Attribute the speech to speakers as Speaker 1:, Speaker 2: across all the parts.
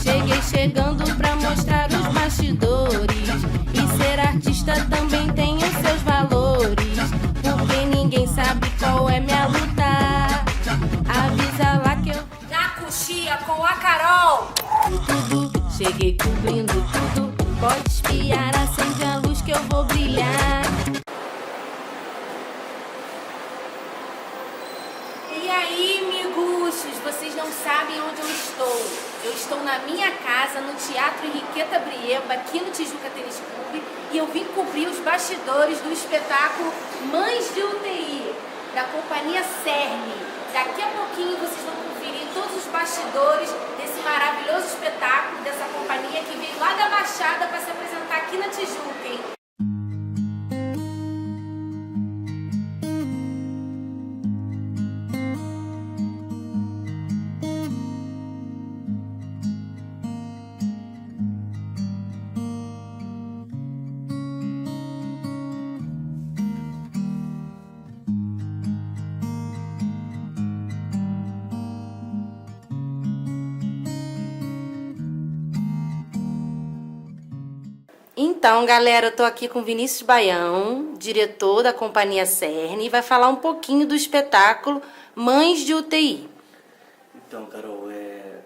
Speaker 1: Cheguei chegando pra mostrar os bastidores. E ser artista também tem os seus valores, porque ninguém sabe qual é minha luta. Avisa lá que eu...
Speaker 2: Na coxia com a Carol!
Speaker 1: Tudo, cheguei cobrindo tudo. Pode espiar, acende a luz que eu vou brilhar.
Speaker 2: E aí, miguxos, vocês não sabem onde eu estou. Eu estou na minha casa, no Teatro Henriqueta Brieba, aqui no Tijuca Tênis Clube, e eu vim cobrir os bastidores do espetáculo Mães de UTI, da companhia CERN. Daqui a pouquinho vocês vão conferir todos os bastidores desse maravilhoso espetáculo, dessa companhia que veio lá da Baixada para se apresentar aqui na Tijuca, hein?
Speaker 1: Então, galera, eu tô aqui com Vinícius Baião, diretor da companhia CERN, e vai falar um pouquinho do espetáculo Mães de UTI.
Speaker 3: Então, Carol,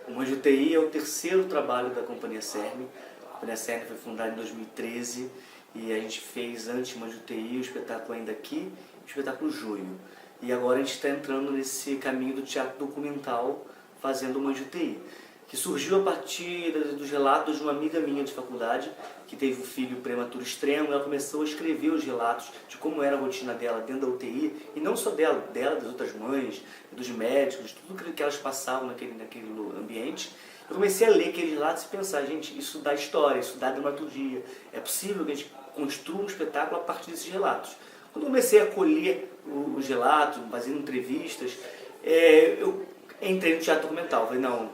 Speaker 3: o Mães de UTI é o terceiro trabalho da companhia CERN. A companhia CERN foi fundada em 2013 e a gente fez antes Mães de UTI, o espetáculo Ainda Aqui, o espetáculo Junho. E agora a gente está entrando nesse caminho do teatro documental, fazendo Mães de UTI, que surgiu a partir dos relatos de uma amiga minha de faculdade, que teve um filho prematuro extremo. Ela começou a escrever os relatos de como era a rotina dela dentro da UTI, e não só dela, das outras mães, dos médicos, tudo que elas passavam naquele ambiente. Eu comecei a ler aqueles relatos e pensar, gente, isso dá história, isso dá dramaturgia. É possível que a gente construa um espetáculo a partir desses relatos. Quando eu comecei a colher os relatos, fazendo entrevistas, eu entrei no teatro documental. Falei, não,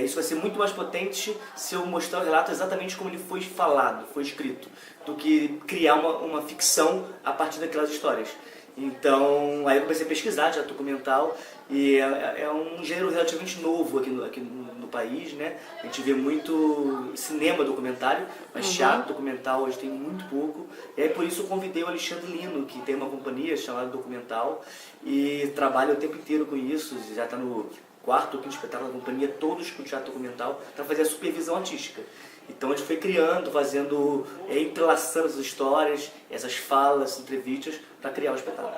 Speaker 3: isso vai ser muito mais potente se eu mostrar o relato exatamente como ele foi falado, foi escrito, do que criar uma ficção a partir daquelas histórias. Então, aí eu comecei a pesquisar teatro documental, e é um gênero relativamente novo aqui no país, né? A gente vê muito cinema documentário, mas teatro documental hoje tem muito pouco. E aí por isso eu convidei o Alexandre Lino, que tem uma companhia chamada Documental, e trabalha o tempo inteiro com isso, já está no quarto ou quinto espetáculo da companhia, todos com teatro documental, para fazer a supervisão artística. Então a gente foi criando, fazendo, entrelaçando essas histórias, essas falas, entrevistas, para criar o espetáculo.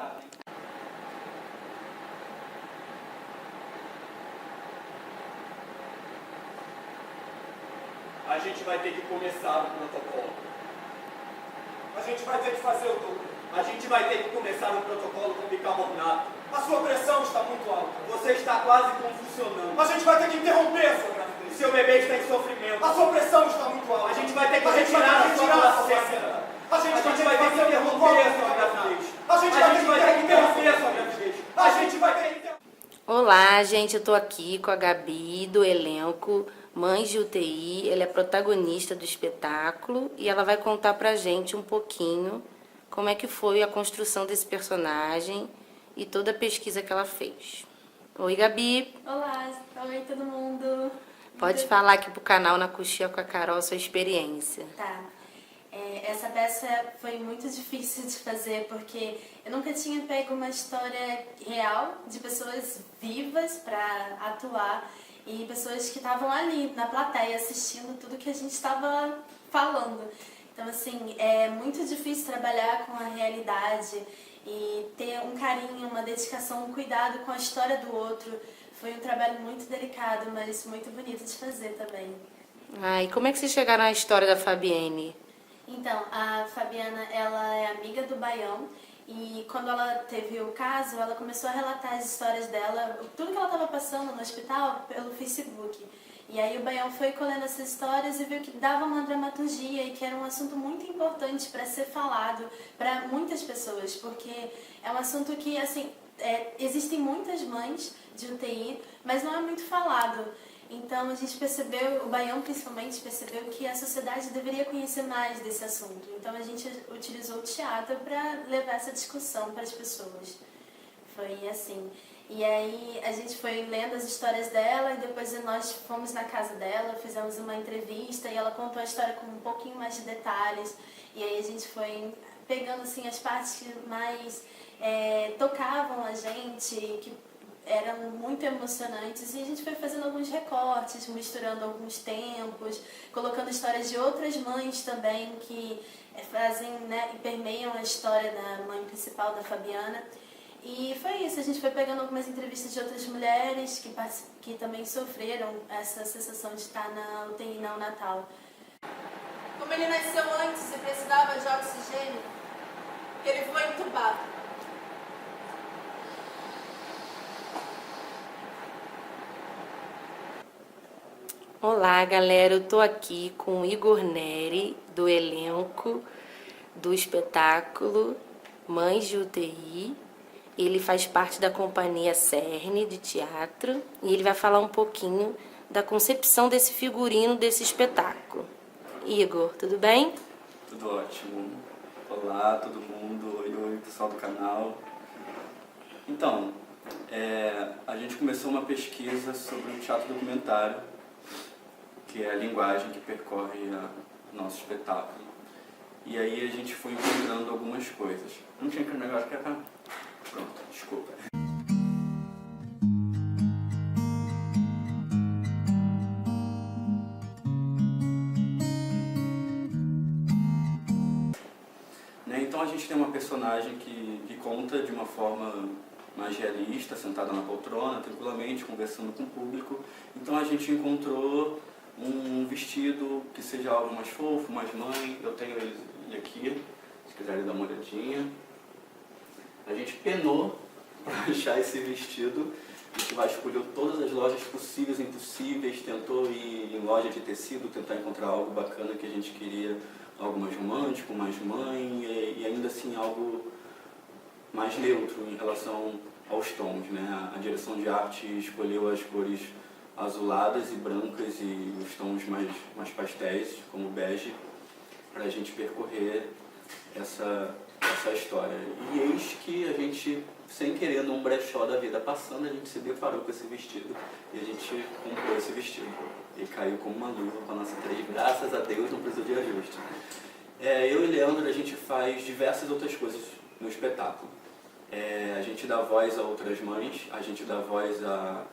Speaker 4: A gente vai ter que começar o protocolo. A gente vai ter que fazer o duplo. A gente vai ter que começar o protocolo com bicarbonato. A sua pressão está muito alta. Você está quase convulsionando. A gente vai ter que interromper a sua gravidez. Seu bebê está em sofrimento. A sua pressão está muito alta. A gente vai ter que retirar a sua placenta. A gente vai ter que interromper a sua gravidez. A gente vai ter que interromper a sua gravidez. A gente vai ter que interromper.
Speaker 1: Olá, gente, eu tô aqui com a Gabi, do elenco Mães de UTI. Ela é protagonista do espetáculo e ela vai contar pra gente um pouquinho como é que foi a construção desse personagem e toda a pesquisa que ela fez. Oi, Gabi.
Speaker 5: Olá, oi todo mundo.
Speaker 1: Pode falar aqui pro canal Na Coxia com a Carol a sua experiência.
Speaker 5: Tá. Essa peça foi muito difícil de fazer porque eu nunca tinha pego uma história real de pessoas vivas para atuar e pessoas que estavam ali na plateia assistindo tudo que a gente estava falando. Então, assim, é muito difícil trabalhar com a realidade e ter um carinho, uma dedicação, um cuidado com a história do outro. Foi um trabalho muito delicado, mas muito bonito de fazer também.
Speaker 1: E como é que vocês chegaram à história da Fabienne?
Speaker 5: Então, a Fabiana, ela é amiga do Baião e quando ela teve o caso, ela começou a relatar as histórias dela, tudo que ela estava passando no hospital, pelo Facebook. E aí o Baião foi colhendo essas histórias e viu que dava uma dramaturgia e que era um assunto muito importante para ser falado para muitas pessoas, porque é um assunto que, assim, existem muitas mães de UTI, mas não é muito falado. Então a gente percebeu, o Baião principalmente percebeu que a sociedade deveria conhecer mais desse assunto. Então a gente utilizou o teatro para levar essa discussão para as pessoas. Foi assim. E aí a gente foi lendo as histórias dela e depois nós fomos na casa dela, fizemos uma entrevista e ela contou a história com um pouquinho mais de detalhes. E aí a gente foi pegando assim as partes que mais tocavam a gente, que eram muito emocionantes, e a gente foi fazendo alguns recortes, misturando alguns tempos, colocando histórias de outras mães também que fazem, né, e permeiam a história da mãe principal, da Fabiana. E foi isso, a gente foi pegando algumas entrevistas de outras mulheres que também sofreram essa sensação de estar na UTI neonatal.
Speaker 6: Como ele nasceu antes e precisava de oxigênio, ele foi entubado.
Speaker 1: Olá, galera, eu tô aqui com o Igor Neri, do elenco do espetáculo Mães de UTI. Ele faz parte da companhia CERN de teatro e ele vai falar um pouquinho da concepção desse figurino, desse espetáculo. Igor, tudo bem?
Speaker 7: Tudo ótimo. Olá, todo mundo. Oi, pessoal do canal. Então, a gente começou uma pesquisa sobre o teatro documentário, que é a linguagem que percorre o nosso espetáculo. E aí a gente foi encontrando algumas coisas. Não tinha aquele negócio que era... Pronto, desculpa. Então a gente tem uma personagem que conta de uma forma mais realista, sentada na poltrona, tranquilamente, conversando com o público. Então a gente encontrou um vestido que seja algo mais fofo, mais mãe. Eu tenho ele aqui, se quiserem dar uma olhadinha. A gente penou para achar esse vestido. A gente vasculhou todas as lojas possíveis e impossíveis, tentou ir em loja de tecido, tentar encontrar algo bacana que a gente queria, algo mais romântico, mais mãe, e ainda assim algo mais neutro em relação aos tons, né? A direção de arte escolheu as cores azuladas e brancas e os tons mais pastéis, como bege, para a gente percorrer essa história. E eis que a gente, sem querer, num brechó da vida passando, a gente se deparou com esse vestido e a gente comprou esse vestido. E caiu como uma luva com a nossa atriz, graças a Deus, não precisou de ajuste. Eu e Leandro, a gente faz diversas outras coisas no espetáculo. A gente dá voz a outras mães, a gente dá voz a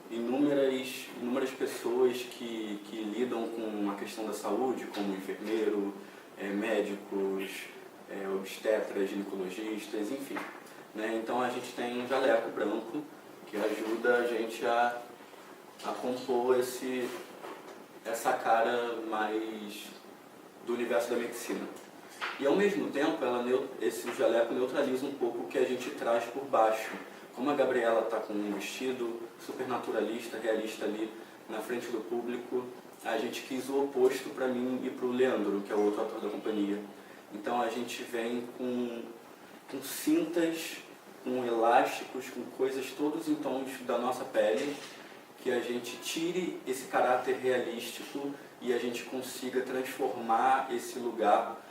Speaker 7: inúmeras pessoas que lidam com a questão da saúde, como enfermeiro, médicos, obstetras, ginecologistas, enfim. Né? Então a gente tem um jaleco branco que ajuda a gente a compor essa cara mais do universo da medicina. E ao mesmo tempo, esse jaleco neutraliza um pouco o que a gente traz por baixo. Como a Gabriela está com um vestido super naturalista, realista ali na frente do público, a gente quis o oposto para mim e para o Leandro, que é o outro ator da companhia. Então a gente vem com cintas, com elásticos, com coisas todos em tons da nossa pele, que a gente tire esse caráter realístico e a gente consiga transformar esse lugar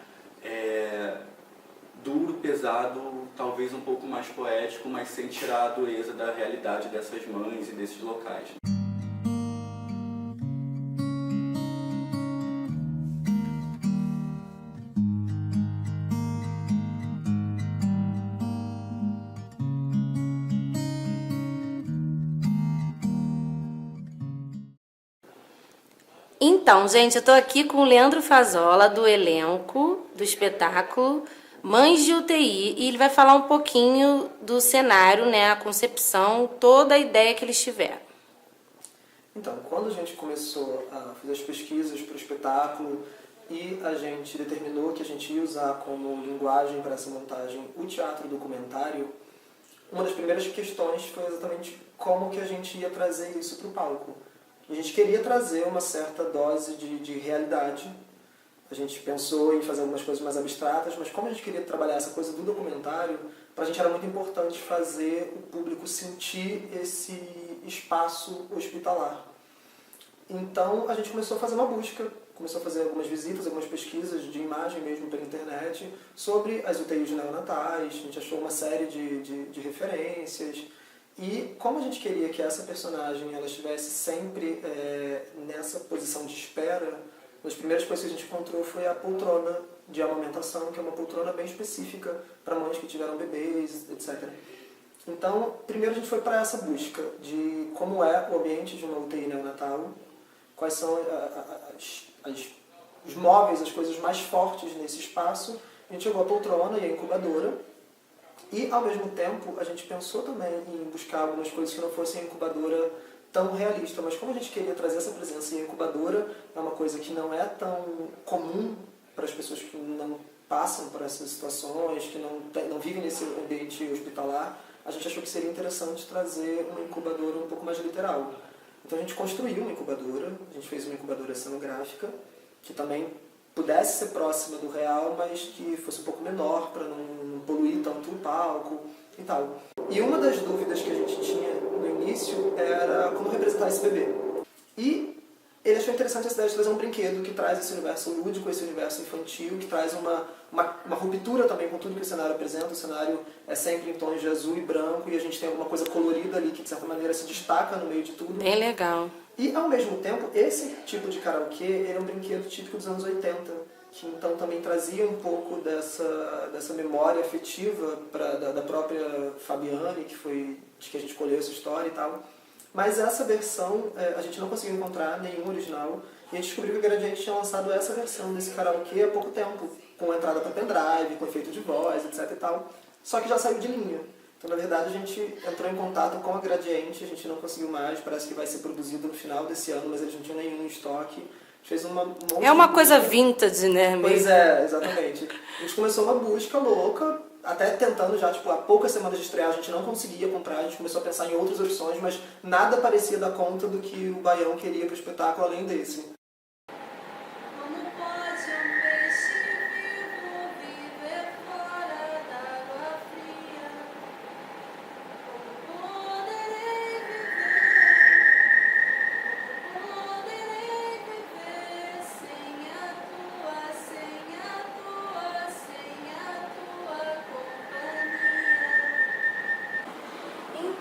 Speaker 7: duro, pesado, talvez um pouco mais poético, mas sem tirar a dureza da realidade dessas mães e desses locais.
Speaker 1: Então, gente, eu tô aqui com o Leandro Fazola, do elenco do espetáculo Mães de UTI, e ele vai falar um pouquinho do cenário, né, a concepção, toda a ideia que eles tiveram.
Speaker 8: Então, quando a gente começou a fazer as pesquisas para o espetáculo e a gente determinou que a gente ia usar como linguagem para essa montagem o teatro documentário, uma das primeiras questões foi exatamente como que a gente ia trazer isso para o palco. A gente queria trazer uma certa dose de realidade. A gente pensou em fazer algumas coisas mais abstratas, mas como a gente queria trabalhar essa coisa do documentário, para a gente era muito importante fazer o público sentir esse espaço hospitalar. Então a gente começou a fazer uma busca, começou a fazer algumas visitas, algumas pesquisas de imagem mesmo pela internet sobre as UTIs neonatais. A gente achou uma série de referências E como a gente queria que essa personagem ela estivesse sempre nessa posição de espera, uma das primeiras coisas que a gente encontrou foi a poltrona de amamentação, que é uma poltrona bem específica para mães que tiveram bebês, etc. Então, primeiro a gente foi para essa busca de como é o ambiente de uma UTI neonatal, quais são os móveis, as coisas mais fortes nesse espaço. A gente chegou à poltrona e à incubadora. E, ao mesmo tempo, a gente pensou também em buscar algumas coisas que não fossem incubadora tão realista. Mas como a gente queria trazer essa presença em incubadora, é uma coisa que não é tão comum para as pessoas que não passam por essas situações, que não vivem nesse ambiente hospitalar, a gente achou que seria interessante trazer uma incubadora um pouco mais literal. Então a gente construiu uma incubadora, a gente fez uma incubadora cenográfica, que também pudesse ser próxima do real, mas que fosse um pouco menor, para não poluir tanto o palco e tal. E uma das dúvidas que a gente tinha no início era como representar esse bebê. E ele achou interessante essa ideia de trazer um brinquedo que traz esse universo lúdico, esse universo infantil, que traz uma ruptura também com tudo que o cenário apresenta. O cenário é sempre em tons de azul e branco, e a gente tem alguma coisa colorida ali que, de certa maneira, se destaca no meio de tudo.
Speaker 1: Bem legal.
Speaker 8: E, ao mesmo tempo, esse tipo de karaokê era um brinquedo típico dos anos 80, que então também trazia um pouco dessa memória afetiva da própria Fabiane, que foi de que a gente escolheu essa história e tal. Mas essa versão a gente não conseguiu encontrar nenhum original, e a gente descobriu que o Gradiente tinha lançado essa versão desse karaokê há pouco tempo, com entrada para pendrive, com efeito de voz, etc e tal, só que já saiu de linha. Então, na verdade, a gente entrou em contato com a Gradiente, a gente não conseguiu mais, parece que vai ser produzido no final desse ano, mas eles não tinham nenhum em estoque. A gente fez
Speaker 1: é uma coisa vintage, né?
Speaker 8: Pois é, exatamente. A gente começou uma busca louca, até tentando já, há poucas semanas de estrear, a gente não conseguia comprar, a gente começou a pensar em outras opções, mas nada parecia dar conta do que o Baião queria para o espetáculo além desse.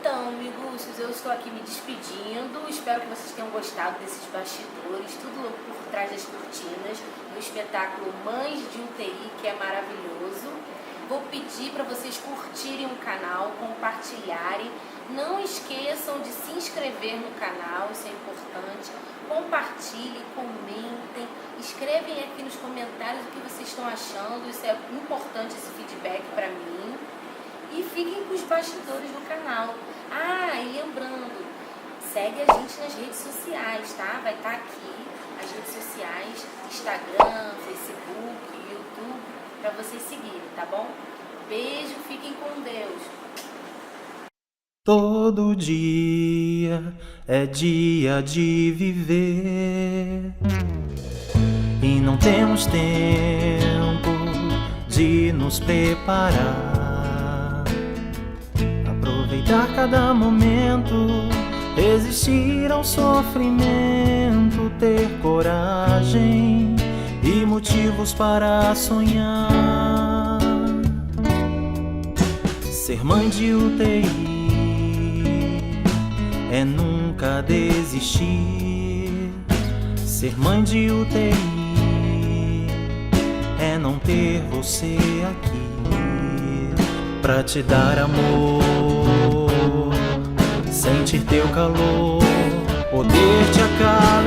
Speaker 2: Então, miguxos, eu estou aqui me despedindo. Espero que vocês tenham gostado desses bastidores, tudo por trás das cortinas, do espetáculo Mães de UTI, que é maravilhoso. Vou pedir para vocês curtirem o canal, compartilharem. Não esqueçam de se inscrever no canal, isso é importante. Compartilhem, comentem, escrevem aqui nos comentários o que vocês estão achando. Isso é importante, esse feedback para mim. E fiquem com os bastidores do canal. Ah, e lembrando, segue a gente nas redes sociais, tá? Vai estar aqui as redes sociais, Instagram, Facebook, YouTube, para vocês seguirem, tá bom? Beijo, fiquem com Deus.
Speaker 9: Todo dia é dia de viver e não temos tempo de nos preparar. Aproveitar cada momento, resistir ao sofrimento, ter coragem e motivos para sonhar. Ser mãe de UTI é nunca desistir. Ser mãe de UTI é não ter você aqui pra te dar amor, sentir teu calor, poder te acalmar.